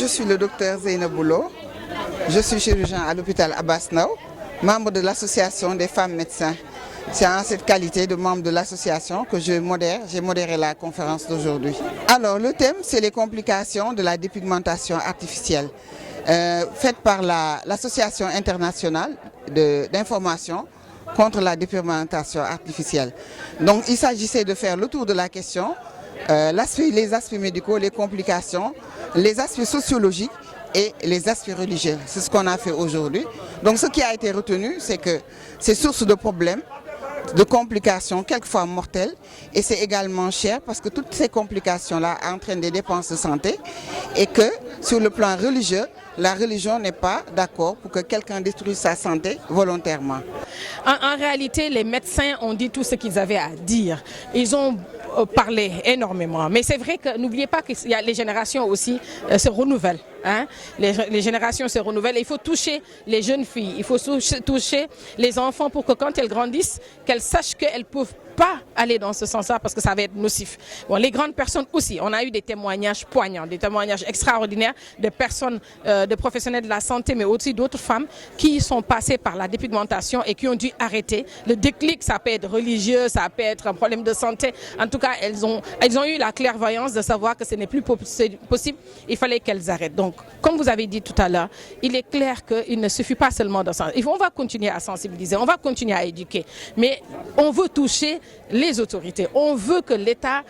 je suis le docteur Zeynaboulo. Je suis chirurgien à l'hôpital Abass Ndao, membre de l'association des femmes médecins. C'est en cette qualité de membre de l'association que j'ai modéré la conférence d'aujourd'hui. Alors le thème, c'est les complications de la dépigmentation artificielle, faite par l'association internationale d'information contre la dépigmentation artificielle. Donc il s'agissait de faire le tour de la question, les aspects médicaux, les complications, les aspects sociologiques et les aspects religieux. C'est ce qu'on a fait aujourd'hui. Donc ce qui a été retenu, c'est que c'est source de problèmes, de complications quelquefois mortelles, et c'est également cher parce que toutes ces complications-là entraînent des dépenses de santé et que sur le plan religieux, la religion n'est pas d'accord pour que quelqu'un détruise sa santé volontairement. En réalité, les médecins ont dit tout ce qu'ils avaient à dire. Ils ont parlé énormément. Mais c'est vrai que n'oubliez pas que les générations aussi se renouvellent. Hein? Les générations se renouvellent. Il faut toucher les jeunes filles, il faut toucher les enfants pour que quand elles grandissent, qu'elles sachent qu'elles ne peuvent pas aller dans ce sens-là parce que ça va être nocif. Bon, les grandes personnes aussi, on a eu des témoignages poignants, des témoignages extraordinaires de personnes, de professionnels de la santé, mais aussi d'autres femmes qui sont passées par la dépigmentation et qui ont dû arrêter. Le déclic, ça peut être religieux, ça peut être un problème de santé. En tout cas, elles ont eu la clairvoyance de savoir que ce n'est plus possible. Il fallait qu'elles arrêtent. Donc, comme vous avez dit tout à l'heure, il est clair qu'il ne suffit pas seulement de ça. On va continuer à sensibiliser, on va continuer à éduquer, mais on veut toucher les autorités. On veut que l'État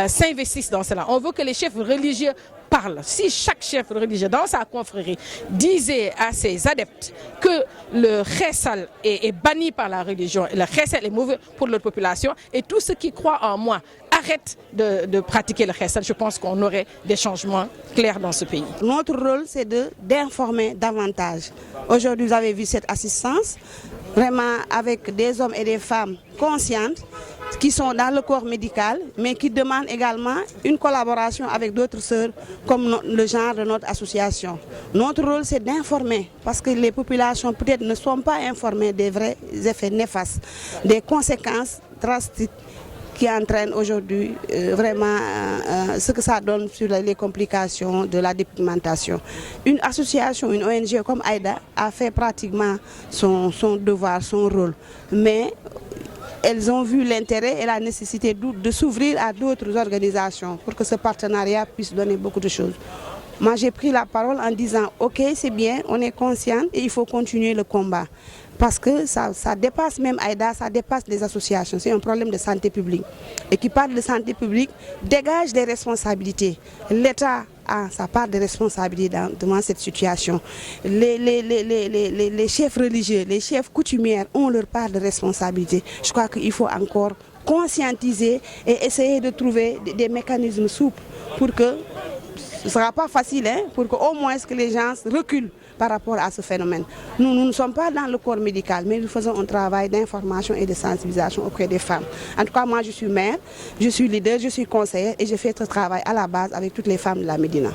s'investisse dans cela. On veut que les chefs religieux parlent. Si chaque chef religieux dans sa confrérie disait à ses adeptes que le khessal est banni par la religion, le khessal est mauvais pour notre population et tous ceux qui croient en moi arrêtent de pratiquer le khessal, je pense qu'on aurait des changements clairs dans ce pays. Notre rôle, c'est d'informer davantage. Aujourd'hui, vous avez vu cette assistance, vraiment avec des hommes et des femmes conscientes qui sont dans le corps médical, mais qui demandent également une collaboration avec d'autres sœurs, comme le genre de notre association. Notre rôle, c'est d'informer, parce que les populations peut-être ne sont pas informées des vrais effets néfastes, des conséquences drastiques qui entraînent aujourd'hui vraiment ce que ça donne sur les complications de la dépigmentation. Une association, une ONG comme AIDA a fait pratiquement son devoir, son rôle, mais elles ont vu l'intérêt et la nécessité de s'ouvrir à d'autres organisations pour que ce partenariat puisse donner beaucoup de choses. Moi, j'ai pris la parole en disant « Ok, c'est bien, on est conscient et il faut continuer le combat. » Parce que ça dépasse même AIDA, ça dépasse les associations. C'est un problème de santé publique. Et qui parle de santé publique dégage des responsabilités. L'État a sa part de responsabilité devant cette situation. Les chefs religieux, les chefs coutumières ont leur part de responsabilité. Je crois qu'il faut encore conscientiser et essayer de trouver des mécanismes souples pour que ce ne sera pas facile, hein, pour qu'au moins que les gens reculent par rapport à ce phénomène. Nous ne sommes pas dans le corps médical, mais nous faisons un travail d'information et de sensibilisation auprès des femmes. En tout cas, moi je suis mère, je suis leader, je suis conseillère et je fais ce travail à la base avec toutes les femmes de la Médina.